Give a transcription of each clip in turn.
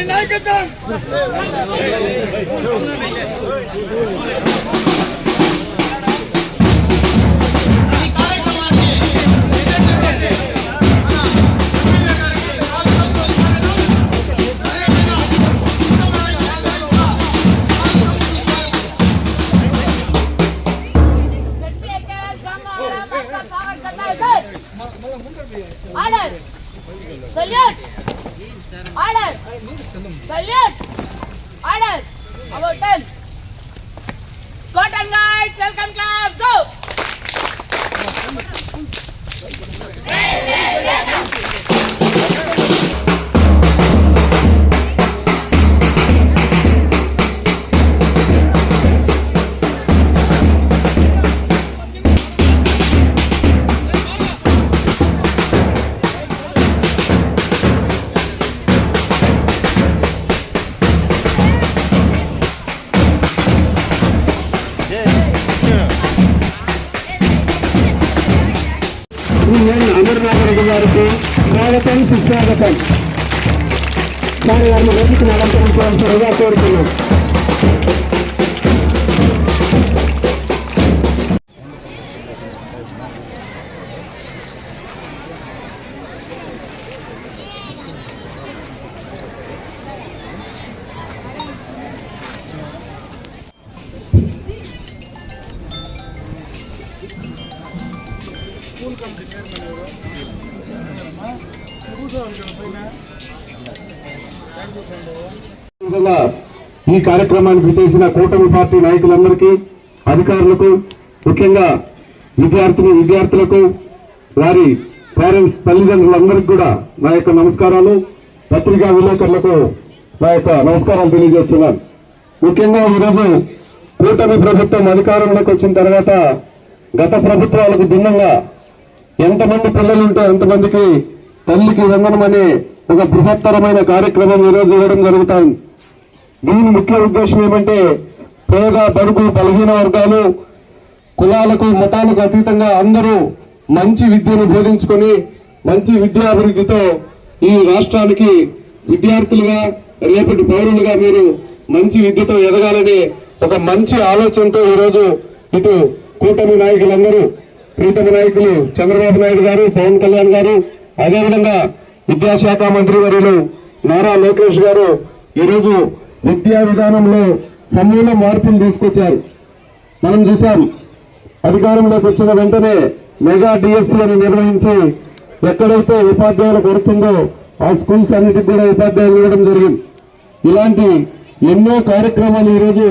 నాయకత్వం Order! Salute! Order! Salute! Order! About 10. Cotton guards, welcome class, go! Amarnath Reddy గారికి స్వాగతం సుస్వాగతం. వారి వారిని వేదిక అలంకరించవలసిందిగా కోరుతున్నాం. ఈ కార్యక్రమానికి చేసిన కూటమి పార్టీ నాయకులందరికీ, అధికారులకు, ముఖ్యంగా విద్యార్థులకు, వారి పేరెంట్స్, తల్లిదండ్రులందరికీ కూడా నా యొక్క నమస్కారాలు. పత్రికా విలేకరులకు నా యొక్క నమస్కారాలు తెలియజేస్తున్నాను. ముఖ్యంగా ఈరోజు కూటమి ప్రభుత్వం అధికారంలోకి వచ్చిన తర్వాత గత ప్రభుత్వాలకు భిన్నంగా ఎంతమంది పిల్లలుంటే అంతమందికి తల్లికి వందనం అనే ఒక బృహత్తరమైన కార్యక్రమం ఈరోజు ఇవ్వడం జరుగుతుంది. దీని ముఖ్య ఉద్దేశం ఏమంటే, పేద, బడుగు, బలహీన వర్గాలు, కులాలకు, మతాలకు అతీతంగా అందరూ మంచి విద్యను బోధించుకొని మంచి విద్యాభివృద్ధితో ఈ రాష్ట్రానికి విద్యార్థులుగా, రేపటి పౌరులుగా మీరు మంచి విద్యతో ఎదగాలని ఒక మంచి ఆలోచనతో ఈరోజు ఇటు కూటమి నాయకులందరూ, ప్రీతమ నాయకులు చంద్రబాబు నాయుడు గారు, పవన్ కళ్యాణ్ గారు, అదేవిధంగా విద్యాశాఖ మంత్రి వర్యులు నారా లోకేష్ గారు ఈరోజు విద్యా విధానంలో సమూల మార్పులు తీసుకొచ్చారు. మనం చూసాం, అధికారంలోకి వచ్చిన వెంటనే మెగా డిఎస్సీ అని నిర్వహించి ఎక్కడైతే ఉపాధ్యాయులు కొడుతుందో ఆ స్కూల్స్ అన్నిటికి కూడా ఉపాధ్యాయులు ఇవ్వడం జరిగింది. ఇలాంటి ఎన్నో కార్యక్రమాలు ఈరోజు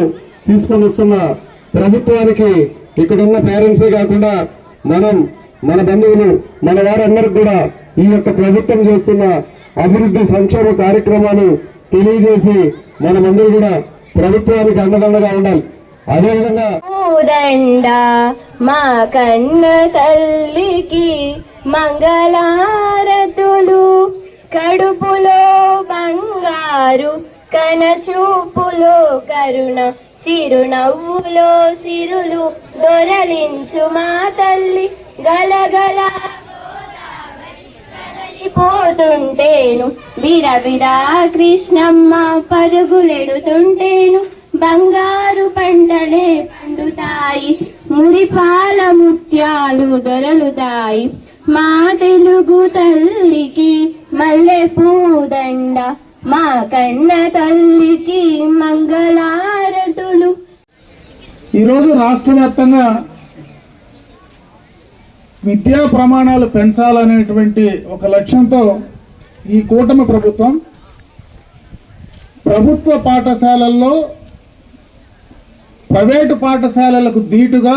తీసుకొని వస్తున్న ప్రభుత్వానికి ఇక్కడున్న పేరెంట్సే కాకుండా మన బంధువులు, మన వారందరికీ కూడా ఈ యొక్క ప్రభుత్వం చేస్తున్న అభివృద్ధి సంక్షేమ కార్యక్రమాలు తెలియజేసి మనమందరూ కూడా ప్రభుత్వానికి అండదండగా ఉండాలి. అదేవిధంగా మా కన్న తల్లికి మంగళారతులు, కడుపులో బంగారు, కనచూపులో కరుణ, చిరునవ్వులో సిరులు దొరలించు మా తల్లి. గలగల పోతుంటేను బిరబిరా కృష్ణమ్మ పరుగులెడుతుంటేను, బంగారు పంటలే పండుతాయి, మురిపాల ముత్యాలు దొరలుతాయి. మా తెలుగు తల్లికి మల్లె పూదండ, మా కన్న తల్లికి మంగళారతులు. ఈరోజు రాష్ట్ర వ్యాప్తంగా విద్యా ప్రమాణాలు పెంచాలనేటువంటి ఒక లక్ష్యంతో ఈ కూటమి ప్రభుత్వం ప్రభుత్వ పాఠశాలల్లో ప్రైవేటు పాఠశాలలకు ధీటుగా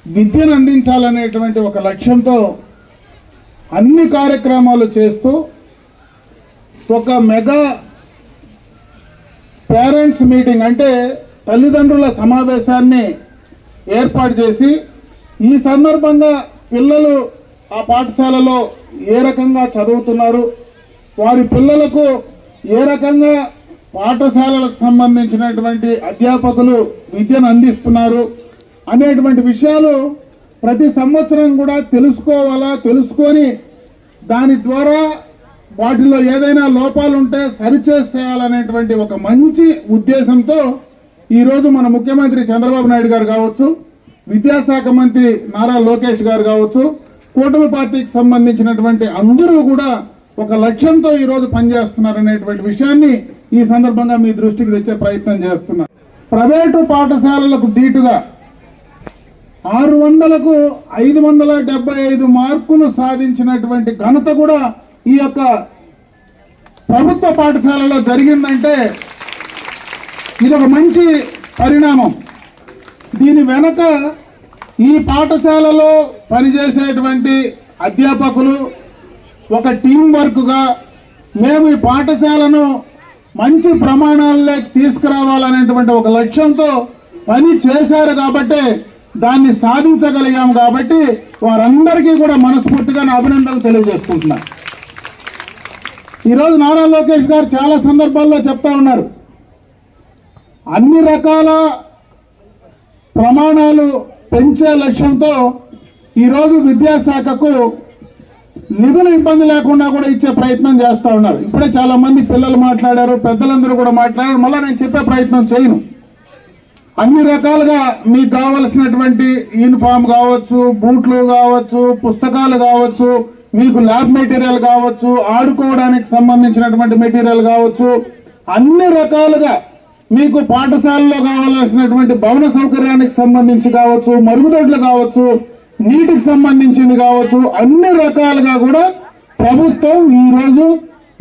విద్యను అందించాలనేటువంటి ఒక లక్ష్యంతో అన్ని కార్యక్రమాలు చేస్తూ ఒక మెగా పేరెంట్స్ మీటింగ్, అంటే తల్లిదండ్రుల సమావేశాన్ని ఏర్పాటు చేసి ఈ సందర్భంగా పిల్లలు ఆ పాఠశాలలో ఏ రకంగా చదువుతున్నారు, వారి పిల్లలకు ఏ రకంగా పాఠశాలలకు సంబంధించినటువంటి అధ్యాపకులు విద్యను అందిస్తున్నారు అనేటువంటి విషయాలు ప్రతి సంవత్సరం కూడా తెలుసుకోవాలా, తెలుసుకొని దాని ద్వారా వాటిలో ఏదైనా లోపాలు ఉంటే సరిచేసేయాలనేటువంటి ఒక మంచి ఉద్దేశంతో ఈరోజు మన ముఖ్యమంత్రి చంద్రబాబు నాయుడు గారు కావచ్చు, విద్యాశాఖ మంత్రి నారా లోకేష్ గారు కావచ్చు, కూటమి పార్టీకి సంబంధించినటువంటి అందరూ కూడా ఒక లక్ష్యంతో ఈరోజు పనిచేస్తున్నారనేటువంటి విషయాన్ని ఈ సందర్భంగా మీ దృష్టికి తెచ్చే ప్రయత్నం చేస్తున్నారు. ప్రైవేటు పాఠశాలలకు దీటుగా 600కు 575 మార్కులు సాధించినటువంటి ఘనత కూడా ఈ యొక్క ప్రభుత్వ పాఠశాలలో జరిగిందంటే ఇది ఒక మంచి పరిణామం. దీని వెనక ఈ పాఠశాలలో పనిచేసేటువంటి అధ్యాపకులు ఒక టీం వర్క్గా మేము ఈ పాఠశాలను మంచి ప్రమాణాల్లోకి తీసుకురావాలనేటువంటి ఒక లక్ష్యంతో పని చేశారు కాబట్టి దాన్ని సాధించగలిగాం. కాబట్టి వారందరికీ కూడా మనస్ఫూర్తిగా నా అభినందనలు తెలియజేసుకుంటున్నాను. ఈరోజు నారా లోకేష్ గారు చాలా సందర్భాల్లో చెప్తా ఉన్నారు, అన్ని రకాల ప్రమాణాలు పెంచే లక్ష్యంతో ఈరోజు విద్యాశాఖకు నిధుల ఇబ్బంది లేకుండా కూడా ఇచ్చే ప్రయత్నం చేస్తూ ఉన్నారు. ఇప్పుడే చాలా మంది పిల్లలు మాట్లాడారు, పెద్దలందరూ కూడా మాట్లాడారు. మళ్ళీ నేను చెప్పే ప్రయత్నం చేయను. అన్ని రకాలుగా మీకు కావలసినటువంటి యూనిఫామ్ కావచ్చు, బూట్లు కావచ్చు, పుస్తకాలు కావచ్చు, మీకు ల్యాబ్ మెటీరియల్ కావచ్చు, ఆడుకోవడానికి సంబంధించినటువంటి మెటీరియల్ కావచ్చు, అన్ని రకాలుగా మీకు పాఠశాలలో కావాల్సినటువంటి భవన సౌకర్యానికి సంబంధించి కావచ్చు, మరుగుదొడ్లు కావచ్చు, నీటికి సంబంధించింది కావచ్చు, అన్ని రకాలుగా కూడా ప్రభుత్వం ఈరోజు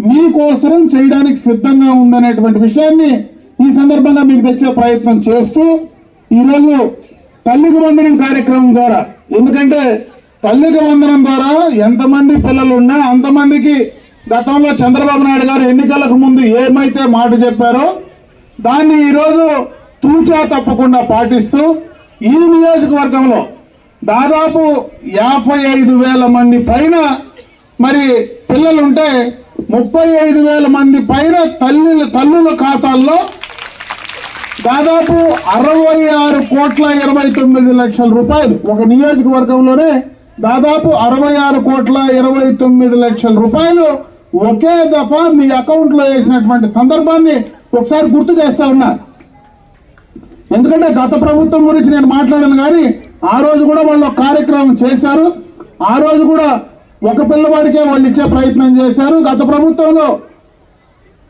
మీకోసం చేయడానికి సిద్ధంగా ఉందనేటువంటి విషయాన్ని ఈ సందర్భంగా మీకు తెచ్చే ప్రయత్నం చేస్తూ ఈరోజు తల్లికి వందనం కార్యక్రమం ద్వారా, ఎందుకంటే తల్లికి వందనం ద్వారా ఎంతమంది పిల్లలు ఉన్నా అంతమందికి గతంలో చంద్రబాబు నాయుడు గారు ఎన్నికలకు ముందు ఏమైతే మాట చెప్పారో దాన్ని ఈరోజు తూచా తప్పకుండా పాటిస్తూ ఈ నియోజకవర్గంలో దాదాపు 55,000 మంది పైన మరి పిల్లలుంటే 35,000 మంది పైన తల్లుల ఖాతాల్లో దాదాపు 66,29,00,000 రూపాయలు, ఒక నియోజకవర్గంలోనే దాదాపు 66,29,00,000 రూపాయలు ఒకే దఫా మీ అకౌంట్ లో వేసినటువంటి సందర్భాన్ని ఒకసారి గుర్తు చేస్తా ఉన్నా. ఎందుకంటే గత ప్రభుత్వం గురించి నేను మాట్లాడాను, కానీ ఆ రోజు కూడా వాళ్ళు ఒక కార్యక్రమం చేశారు. ఆ రోజు కూడా ఒక పిల్లవాడికే వాళ్ళు ఇచ్చే ప్రయత్నం చేశారు. గత ప్రభుత్వంలో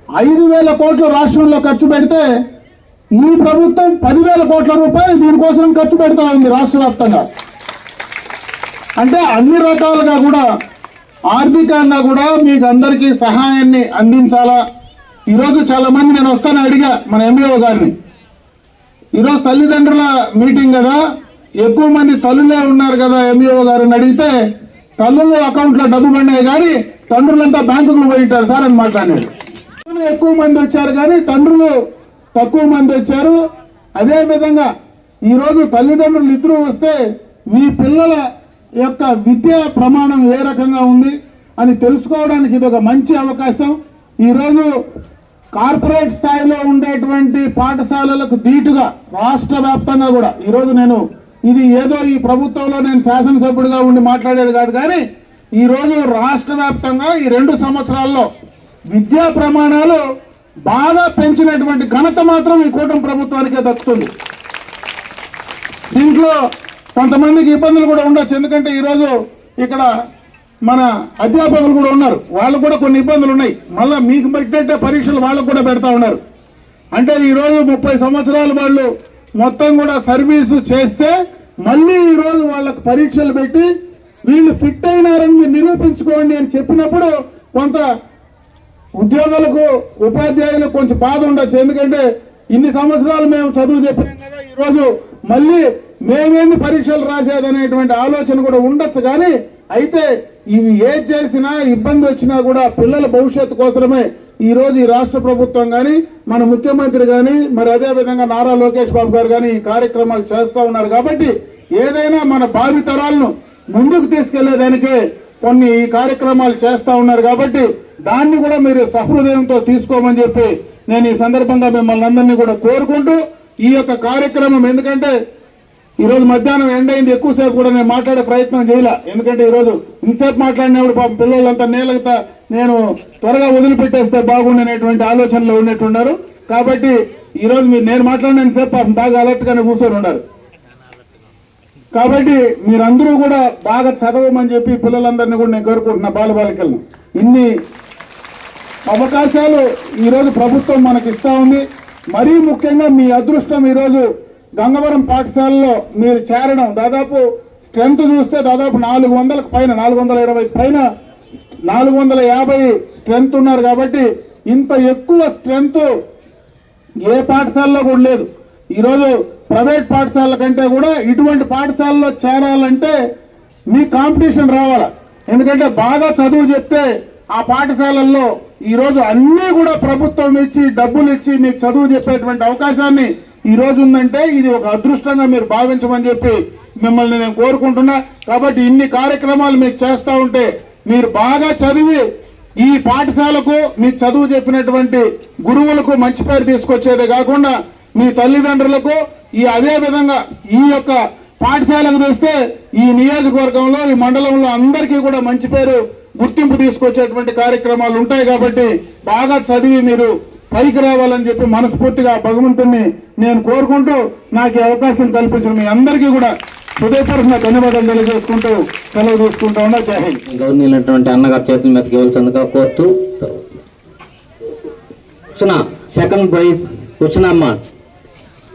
5,000 కోట్లు రాష్ట్రంలో ఖర్చు పెడితే ఈ ప్రభుత్వం 10,000 కోట్ల రూపాయలు దీనికోసం ఖర్చు పెడతా ఉంది రాష్ట్ర వ్యాప్తంగా. అంటే అన్ని రకాలుగా కూడా ఆర్థికంగా కూడా మీకు అందరికీ సహాయాన్ని అందించాలా. ఈరోజు చాలా మంది నేను వస్తాను అడిగా మన ఎంఈఓ గారిని, ఈరోజు తల్లిదండ్రుల మీటింగ్ కదా, ఎక్కువ మంది తల్లులే ఉన్నారు కదా ఎంఈఓ గారిని అడిగితే తల్లుల అకౌంట్లో డబ్బు పడినాయి కానీ తండ్రులంతా బ్యాంకుకు పోయింటారు సార్ అని మాట్లాడారు. ఎక్కువ మంది వచ్చారు కానీ తండ్రులు తక్కువ మంది వచ్చారు. అదేవిధంగా ఈరోజు తల్లిదండ్రులు ఇద్దరు వస్తే మీ పిల్లల యొక్క విద్యా ప్రమాణం ఏ రకంగా ఉంది అని తెలుసుకోవడానికి ఇది ఒక మంచి అవకాశం. ఈరోజు కార్పొరేట్ స్థాయిలో ఉండేటువంటి పాఠశాలలకు దీటుగా రాష్ట్ర వ్యాప్తంగా కూడా ఈరోజు నేను ఇది ఏదో ఈ ప్రభుత్వంలో నేను శాసనసభ్యుడిగా ఉండి మాట్లాడేది కాదు, కానీ ఈరోజు రాష్ట్ర వ్యాప్తంగా ఈ 2 సంవత్సరాల్లో విద్యా ప్రమాణాలు బాగా పెంచినటువంటి ఘనత మాత్రం ఈ కూటమి ప్రభుత్వానికే దక్కుతుంది. దీంట్లో కొంతమందికి ఇబ్బందులు కూడా ఉండొచ్చు, ఎందుకంటే ఈరోజు ఇక్కడ మన అధ్యాపకులు కూడా ఉన్నారు, వాళ్ళకు కూడా కొన్ని ఇబ్బందులు ఉన్నాయి. మళ్ళీ మీకు పెట్టే పరీక్షలు వాళ్ళకు కూడా పెడతా ఉన్నారు. అంటే ఈరోజు 30 సంవత్సరాలు వాళ్ళు మొత్తం కూడా సర్వీసు చేస్తే మళ్ళీ ఈరోజు వాళ్ళకు పరీక్షలు పెట్టి వీళ్ళు ఫిట్ అయినారని మీరు నిరూపించుకోండి అని చెప్పినప్పుడు కొంత ఉద్యోగులకు ఉపాధ్యాయులకు కొంచెం బాధ ఉండొచ్చు. ఎందుకంటే ఇన్ని సంవత్సరాలు మేము చదువు చెప్పినాం కదా, ఈరోజు మళ్ళీ మేమేంది పరీక్షలు రాసేదనేటువంటి ఆలోచన కూడా ఉండొచ్చు. కానీ అయితే ఇవి ఏది చేసినా ఇబ్బంది వచ్చినా కూడా పిల్లల భవిష్యత్తు కోసమే ఈరోజు ఈ రాష్ట్ర ప్రభుత్వం కానీ మన ముఖ్యమంత్రి కానీ మరి అదేవిధంగా నారా లోకేష్ బాబు గారు కానీ ఈ కార్యక్రమాలు చేస్తూ ఉన్నారు. కాబట్టి ఏదైనా మన భావితరాలను ముందుకు తీసుకెళ్లేదానికే కొన్ని ఈ కార్యక్రమాలు చేస్తా ఉన్నారు కాబట్టి దాన్ని కూడా మీరు సహృదయంతో తీసుకోమని చెప్పి నేను ఈ సందర్భంగా మిమ్మల్ని అందరినీ కూడా కోరుకుంటూ ఈ యొక్క కార్యక్రమం, ఎందుకంటే ఈరోజు మధ్యాహ్నం ఎండ్ అయింది, ఎక్కువసేపు కూడా నేను మాట్లాడే ప్రయత్నం చేయలే. ఎందుకంటే ఈరోజు ఇంతసేపు మాట్లాడినప్పుడు పాపం పిల్లలంతా నేలగతా నేను త్వరగా వదిలిపెట్టేస్తే బాగుండనేటువంటి ఆలోచనలో ఉన్నట్టున్నారు. కాబట్టి ఈరోజు నేను మాట్లాడినంతసేపు పాపం బాగా అలర్ట్ గానే కూర్చొని ఉన్నారు. కాబట్టి మీరందరూ కూడా బాగా చదవమని చెప్పి పిల్లలందరినీ కూడా నేను కోరుకుంటున్నా. బాలబాలికలను ఇన్ని అవకాశాలు ఈరోజు ప్రభుత్వం మనకి ఇస్తా ఉంది. మరీ ముఖ్యంగా మీ అదృష్టం ఈరోజు గంగవరం పాఠశాలలో మీరు చేరడం. దాదాపు స్ట్రెంత్ చూస్తే దాదాపు 400కు పైన, 420 పైన, 450 స్ట్రెంత్ ఉన్నారు. కాబట్టి ఇంత ఎక్కువ స్ట్రెంత్ ఏ పాఠశాలలో కూడా లేదు. ఈరోజు ప్రైవేట్ పాఠశాలల కంటే కూడా ఇటువంటి పాఠశాలలో చేరాలంటే మీ కాంపిటీషన్ రావాలా. ఎందుకంటే బాగా చదువు చెప్తే ఆ పాఠశాలల్లో ఈరోజు అన్నీ కూడా ప్రభుత్వం ఇచ్చి డబ్బులు ఇచ్చి మీకు చదువు చెప్పేటువంటి అవకాశాన్ని ఈ రోజు ఉందంటే ఇది ఒక అదృష్టంగా మీరు భావించమని చెప్పి మిమ్మల్ని నేను కోరుకుంటున్నా. కాబట్టి ఇన్ని కార్యక్రమాలు మీకు చేస్తా ఉంటే మీరు బాగా చదివి ఈ పాఠశాలకు మీ చదువు చెప్పినటువంటి గురువులకు మంచి పేరు తీసుకొచ్చేదే కాకుండా మీ తల్లిదండ్రులకు అదే విధంగా ఈ యొక్క పాఠశాలకు తెస్తే ఈ నియోజకవర్గంలో, ఈ మండలంలో అందరికీ కూడా మంచి పేరు, గుర్తింపు తీసుకొచ్చేటువంటి కార్యక్రమాలు ఉంటాయి. కాబట్టి బాగా చదివి మీరు పైకి రావాలని చెప్పి మనస్ఫూర్తిగా భగవంతుని నేను కోరుకుంటూ నాకు ఈ అవకాశం కల్పించిన మీ అందరికీ కూడా హృదయపూర్వకంగా ధన్యవాదాలు తెలియజేసుకుంటూ సెలవు తీసుకుంటా ఉన్నా. జై హింద్. గవర్నమెంట్ అన్నగారు చేతుల మీదకి ఇవ్వాల్సిందిగా కోరుతూ సెకండ్ ప్రైజ్ కూర్చున్నమ్మ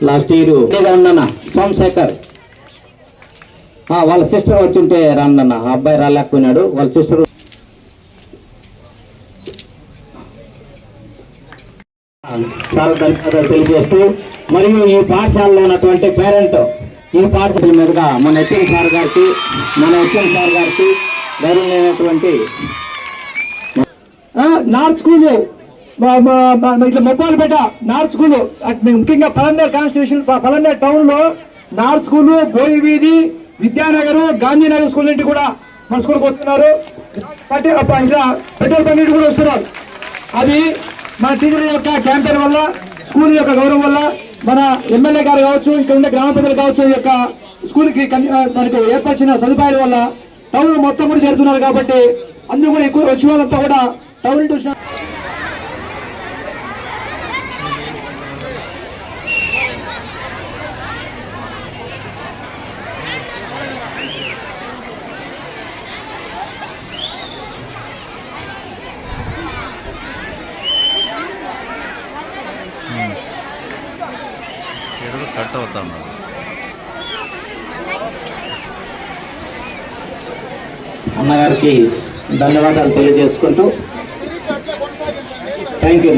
లాస్ట్ ఇయర్ ఉండన్న సోమశేఖర్ వాళ్ళ సిస్టర్ వచ్చింటే రాందన్న, ఆ అబ్బాయి రాలేకపోయినాడు. వాళ్ళ సిస్టర్ చాలా ధన్యవాదాలు తెలియజేస్తూ, మరియు ఈ పాఠశాలలో ఉన్నటువంటి పేరెంట్ ఈ పాఠశాల మీదుగా మన హెచ్ఎం సార్ గారికి గౌరవమైనటువంటి నార్త్ స్కూల్ ఇట్లా మొబ్బాలపేట నార్త్ స్కూల్, ముఖ్యంగా పలంనేరు కాన్స్టిట్యూషన్ పలంనేరు టౌన్ లో నార్త్ స్కూల్, బోయి వీధి, విద్యానగర్, గాంధీనగర్ స్కూల్ నుండి కూడా మన స్కూల్కి వస్తున్నారు. ఇలా పెట్రోల్ బంక్ నుండి కూడా వస్తున్నారు. అది మన టీచర్ యొక్క క్యాంపెయిన్ వల్ల, స్కూల్ యొక్క గౌరవం వల్ల, మన ఎమ్మెల్యే గారు కావచ్చు, ఇక్కడ ఉండే గ్రామ ప్రజలు కావచ్చు, ఈ యొక్క స్కూల్ కి మనకు ఏర్పరిచిన సదుపాయాల వల్ల టౌన్ మొత్తం కూడా చేరుతున్నారు. కాబట్టి అందుకు కూడా ఎక్కువ వచ్చిన వాళ్ళంతా కూడా టౌన్ ట్యూషన్ కట్ అవుతాం. అన్నగారికి ధన్యవాదాలు తెలియజేసుకుంటూ థ్యాంక్ యూ.